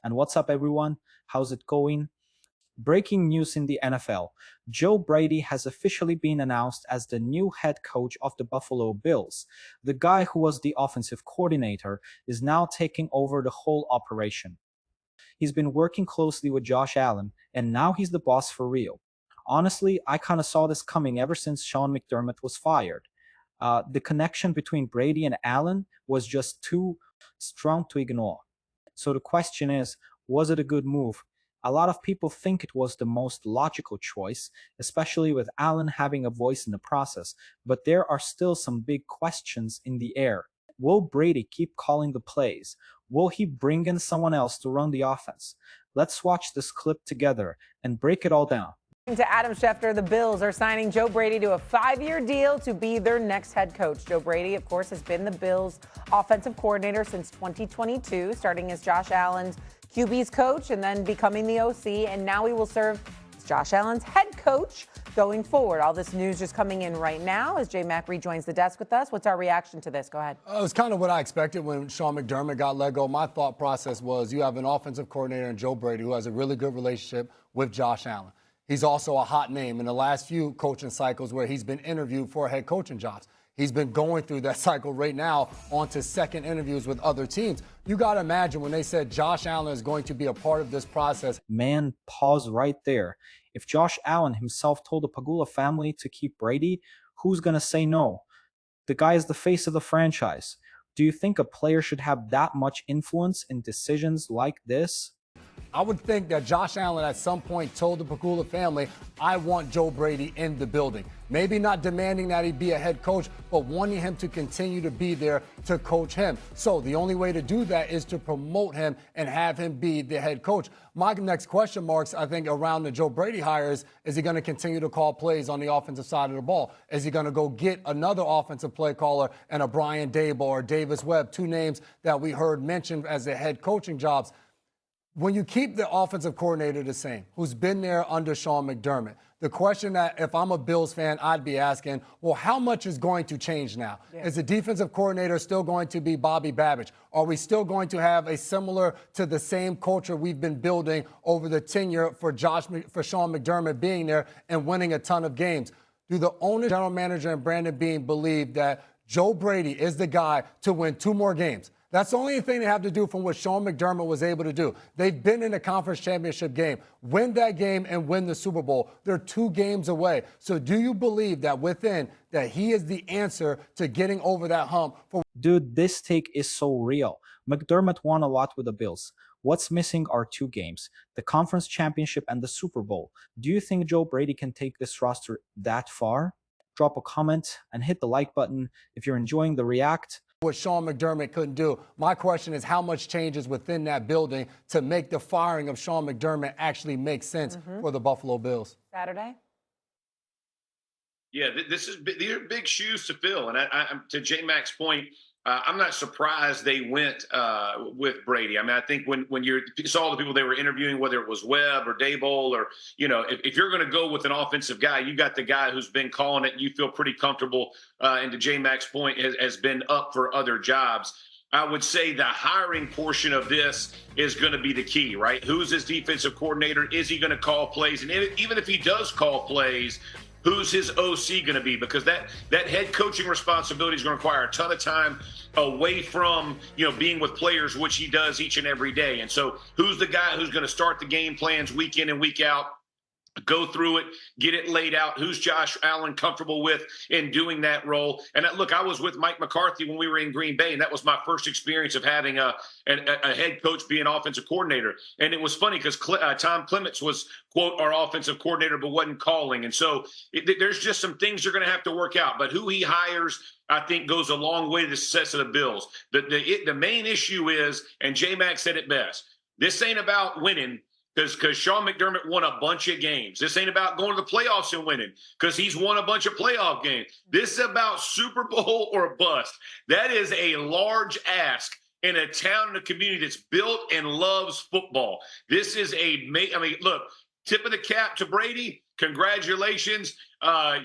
And what's up, everyone? How's it going? Breaking news in the NFL. Joe Brady has officially been announced as the new head coach of the Buffalo Bills. The guy who was the offensive coordinator is now taking over the whole operation. He's been working closely with Josh Allen, and now he's the boss for real. Honestly, I kind of saw this coming ever since Sean McDermott was fired. The connection between Brady and Allen was just too strong to ignore. So the question is, was it a good move? A lot of people think it was the most logical choice, especially with Allen having a voice in the process, but there are still some big questions in the air. Will Brady keep calling the plays? Will he bring in someone else to run the offense? Let's watch this clip together and break it all down. To Adam Schefter, the Bills are signing Joe Brady to a 5-year deal to be their next head coach. Joe Brady, of course, has been the Bills' offensive coordinator since 2022, starting as Josh Allen's QB's coach and then becoming the OC, and now he will serve as Josh Allen's head coach going forward. All this news just coming in right now as J-Mac rejoins the desk with us. What's our reaction to this? Go ahead. It was kind of what I expected when Sean McDermott got let go. My thought process was you have an offensive coordinator in Joe Brady who has a really good relationship with Josh Allen. He's also a hot name in the last few coaching cycles where he's been interviewed for head coaching jobs. He's been going through that cycle right now on to second interviews with other teams. You got to imagine when they said Josh Allen is going to be a part of this process. Man, pause right there. If Josh Allen himself told the Pagula family to keep Brady, who's going to say no? The guy is the face of the franchise. Do you think a player should have that much influence in decisions like this? I would think that Josh Allen at some point told the Pagula family, I want Joe Brady in the building. Maybe not demanding that he be a head coach, but wanting him to continue to be there to coach him. So the only way to do that is to promote him and have him be the head coach. My next question marks, I think, around the Joe Brady hires, is he going to continue to call plays on the offensive side of the ball? Is he going to go get another offensive play caller and a Brian Daboll or Davis Webb, two names that we heard mentioned as the head coaching jobs? When you keep the offensive coordinator the same, who's been there under Sean McDermott, the question that if I'm a Bills fan, I'd be asking, well, how much is going to change now? Yeah. Is the defensive coordinator still going to be Bobby Babbage? Are we still going to have a similar to the same culture we've been building over the tenure for Sean McDermott being there and winning a ton of games? Do the owner, general manager, and Brandon Beane believe that Joe Brady is the guy to win 2 more games? That's the only thing they have to do from what Sean McDermott was able to do. They've been in a conference championship game. Win that game and win the Super Bowl. They're 2 games away. So do you believe that within that he is the answer to getting over that hump? Dude, this take is so real. McDermott won a lot with the Bills. What's missing are 2 games, the conference championship and the Super Bowl. Do you think Joe Brady can take this roster that far? Drop a comment and hit the like button if you're enjoying the react. What Sean McDermott couldn't do. My question is how much changes within that building to make the firing of Sean McDermott actually make sense for the Buffalo Bills? Saturday? Yeah, these are big shoes to fill. And to J-Mac's point, I'm not surprised they went with Brady. I mean, I think when you saw the people they were interviewing, whether it was Webb or Daboll or, if you're going to go with an offensive guy, you got the guy who's been calling it and you feel pretty comfortable, and to J-Mac's point, has been up for other jobs. I would say the hiring portion of this is going to be the key, right? Who's his defensive coordinator? Is he going to call plays? And even if he does call plays, who's his OC going to be? Because that head coaching responsibility is going to require a ton of time away from, being with players, which he does each and every day. And so who's the guy who's going to start the game plans week in and week out? Go through it, get it laid out. Who's Josh Allen comfortable with in doing that role? And look, I was with Mike McCarthy when we were in Green Bay, and that was my first experience of having a head coach be an offensive coordinator. And it was funny because Tom Clements was, quote, our offensive coordinator, but wasn't calling. And so there's just some things you're going to have to work out. But who he hires, I think, goes a long way to the success of the Bills. The main issue is, and J-Mac said it best, this ain't about winning. Because Sean McDermott won a bunch of games. This ain't about going to the playoffs and winning because he's won a bunch of playoff games. This is about Super Bowl or bust. That is a large ask in a town and a community that's built and loves football. This is look, tip of the cap to Brady. Congratulations.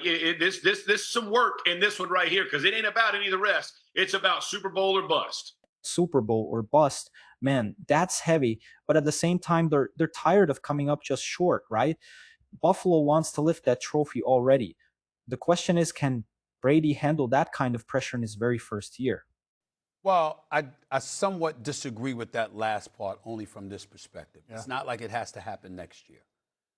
This is some work in this one right here because it ain't about any of the rest. It's about Super Bowl or bust. Super Bowl or bust. Man, that's heavy. But at the same time, they're tired of coming up just short, right? Buffalo wants to lift that trophy already. The question is, can Brady handle that kind of pressure in his very first year? Well, I somewhat disagree with that last part only from this perspective. Yeah. It's not like it has to happen next year.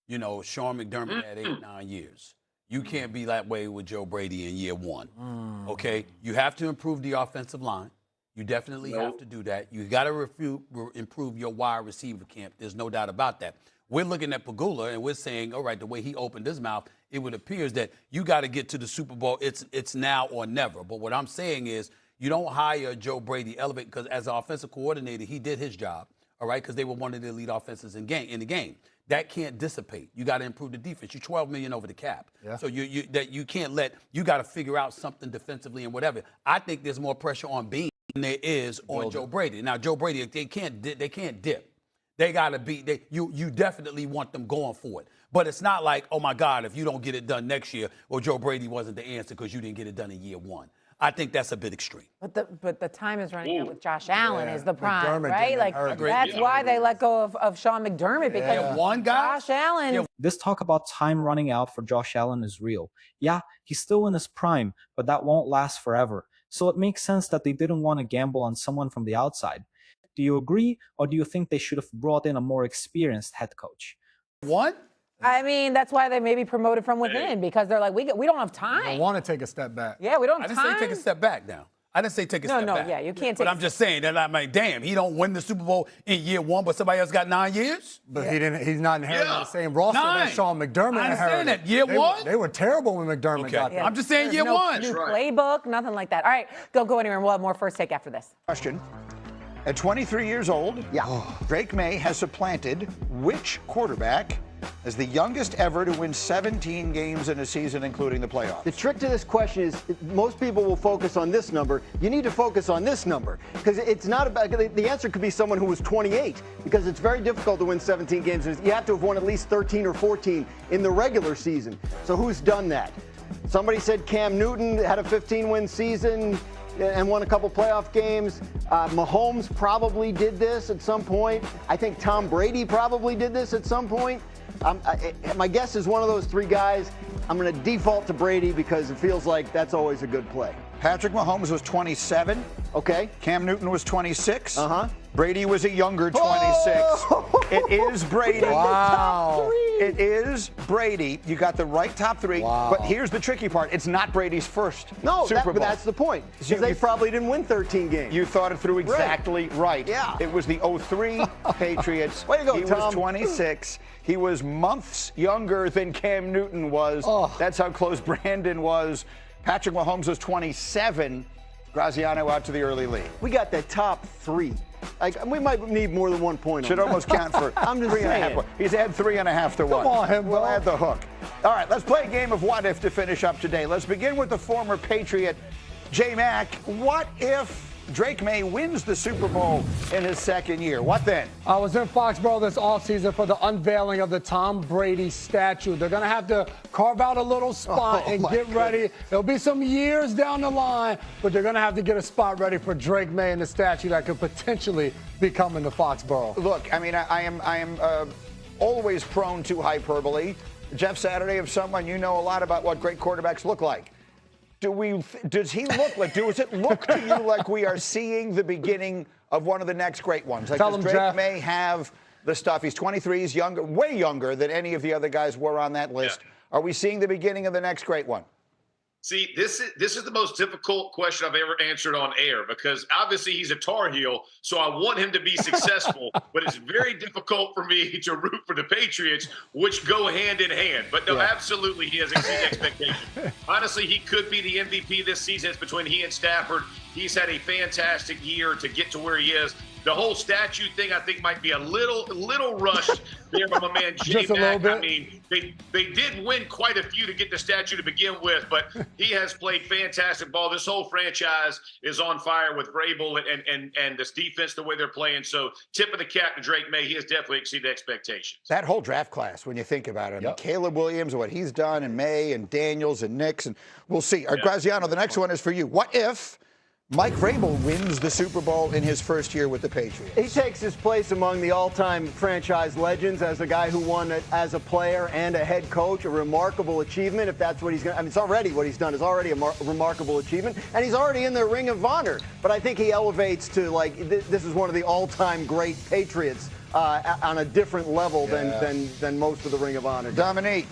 You know, Sean McDermott had 8, 9 years. You can't be that way with Joe Brady in year 1. Okay? You have to improve the offensive line. You definitely have to do that. You got to improve your wide receiver camp. There's no doubt about that. We're looking at Pagula and we're saying, all right, the way he opened his mouth, it would appear that you got to get to the Super Bowl. It's now or never. But what I'm saying is you don't hire Joe Brady, elevate, because as an offensive coordinator, he did his job, all right, because they were one of the elite offenses in the game. That can't dissipate. You got to improve the defense. You're $12 million over the cap. Yeah. So you can't you got to figure out something defensively and whatever. I think there's more pressure on Bean than there is on Joe Brady. Now, Joe Brady, they can't dip. They got to be, you definitely want them going for it. But it's not like, oh, my God, if you don't get it done next year, well, Joe Brady wasn't the answer because you didn't get it done in year 1. I think that's a bit extreme. But the time is running out with Josh Allen is the prime, McDermott right? Like that's why they let go of Sean McDermott because one guy, Josh Allen. This talk about time running out for Josh Allen is real. Yeah, he's still in his prime, but that won't last forever. So it makes sense that they didn't want to gamble on someone from the outside. Do you agree, or do you think they should have brought in a more experienced head coach? What? I mean, that's why they may be promoted from within because they're like, we don't have time. I want to take a step back. Yeah, we don't have time. I didn't say take a step back now. I didn't say take a step back. No, yeah, you can't take But I'm just saying that I'm like, damn, he don't win the Super Bowl in year 1, but somebody else got 9 years? But he's not inheriting the same roster that Sean McDermott I inherited. understand that. Year 1? They were terrible when McDermott got there. I'm just saying year 1. New playbook, nothing like that. All right, go anywhere. We'll have more first take after this. Question. At 23 years old, Drake May has supplanted which quarterback as the youngest ever to win 17 games in a season, including the playoffs? The trick to this question is most people will focus on this number. You need to focus on this number because it's not about the answer could be someone who was 28 because it's very difficult to win 17 games. You have to have won at least 13 or 14 in the regular season. So who's done that? Somebody said Cam Newton had a 15-win season and won a couple playoff games. Mahomes probably did this at some point. I think Tom Brady probably did this at some point. My guess is one of those 3 guys. I'm going to default to Brady because it feels like that's always a good play. Patrick Mahomes was 27. Okay. Cam Newton was 26. Brady was a younger 26. It is Brady. Wow. It is Brady. You got the right top 3. Wow. But here's the tricky part. It's not Brady's first Super Bowl. But that's the point. Because they probably didn't win 13 games. You thought it through exactly right. Yeah. It was the 03 Patriots. Way to go, he Tom. was 26. He was months younger than Cam Newton was. That's how close Brandon was. Patrick Mahomes was 27. Graziano out to the early lead. We got the top 3. Like we might need more than 1 point. Should almost count for I'm just 3.5. He's had 3.5 to 1. Come on, him, we'll add the hook. All right, let's play a game of what if to finish up today. Let's begin with the former Patriot, J Mac. What if Drake May wins the Super Bowl in his second year? What then? I was in Foxborough this offseason for the unveiling of the Tom Brady statue. They're going to have to carve out a little spot and get ready. There'll be some years down the line, but they're going to have to get a spot ready for Drake May and the statue that could potentially be coming to Foxborough. Look, I mean, I am always prone to hyperbole. Jeff Saturday, of someone you know a lot about what great quarterbacks look like. Does he look like? Does it look to you like we are seeing the beginning of one of the next great ones? Like, does Drake May have the stuff? He's 23. He's younger, way younger than any of the other guys were on that list. Yeah. Are we seeing the beginning of the next great one? See, this is the most difficult question I've ever answered on air because obviously he's a Tar Heel, so I want him to be successful, but it's very difficult for me to root for the Patriots, which go hand in hand. But no, absolutely, he has exceeded expectations. Honestly, he could be the MVP this season. It's between he and Stafford. He's had a fantastic year to get to where he is. The whole statue thing, I think, might be a little rushed there by my man J Mac. I mean, they did win quite a few to get the statue to begin with, but he has played fantastic ball. This whole franchise is on fire with Vrabel and this defense, the way they're playing. So, tip of the cap to Drake May. He has definitely exceeded expectations. That whole draft class, when you think about it, I mean, Caleb Williams, what he's done, and May and Daniels and Nix, and we'll see. Graziano, the next one is for you. What if Mike Vrabel wins the Super Bowl in his first year with the Patriots. He takes his place among the all-time franchise legends as a guy who won it as a player and a head coach, a remarkable achievement. If that's what he's going to, I mean, it's already what he's done is already a remarkable achievement, and he's already in the Ring of Honor. But I think he elevates to this is one of the all-time great Patriots on a different level than most of the Ring of Honor. Dominique.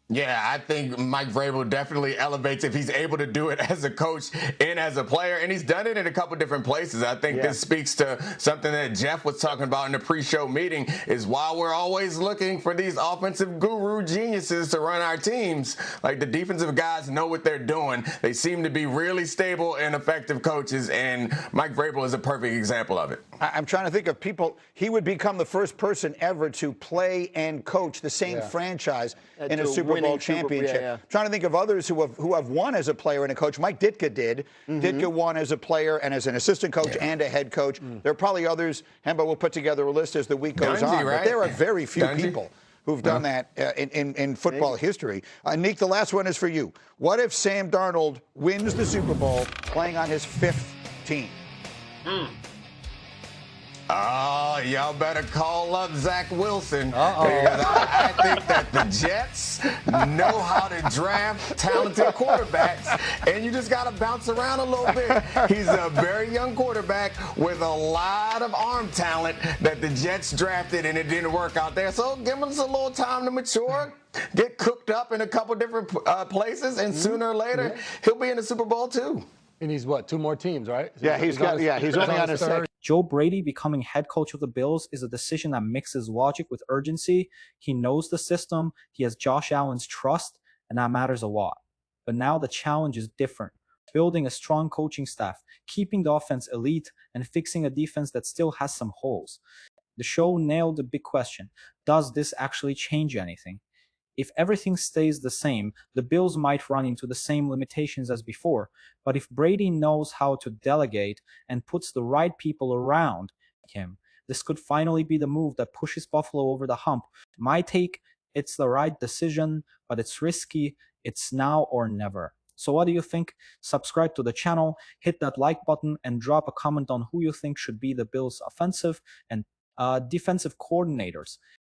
Yeah, I think Mike Vrabel definitely elevates if he's able to do it as a coach and as a player, and he's done it in a couple different places. I think this speaks to something that Jeff was talking about in the pre-show meeting, is while we're always looking for these offensive guru geniuses to run our teams, like the defensive guys know what they're doing. They seem to be really stable and effective coaches, and Mike Vrabel is a perfect example of it. I'm trying to think of people. He would become the first person ever to play and coach the same franchise in a Super Bowl championship. Trying to think of others who have won as a player and a coach. Mike Ditka did. Ditka won as a player and as an assistant coach and a head coach. There are probably others. Hemba will put together a list as the week goes on. Right? But there are very few people who've done that in football history. Nick, the last one is for you. What if Sam Darnold wins the Super Bowl playing on his 5th team? Oh, y'all better call up Zach Wilson. Because I think that the Jets know how to draft talented quarterbacks, and you just got to bounce around a little bit. He's a very young quarterback with a lot of arm talent that the Jets drafted, and it didn't work out there. So give us a little time to mature, get cooked up in a couple different places, and sooner or later, he'll be in the Super Bowl too. And he's what, 2 more teams, right? Yeah, he's only on his second. Joe Brady becoming head coach of the Bills is a decision that mixes logic with urgency. He knows the system, he has Josh Allen's trust, and that matters a lot. But now the challenge is different. Building a strong coaching staff, keeping the offense elite, and fixing a defense that still has some holes. The show nailed the big question. Does this actually change anything? If everything stays the same, the Bills might run into the same limitations as before, but if Brady knows how to delegate and puts the right people around him, this could finally be the move that pushes Buffalo over the hump. My take, it's the right decision, but it's risky. It's now or never. So what do you think? Subscribe to the channel, hit that like button, and drop a comment on who you think should be the Bills' offensive and defensive coordinators.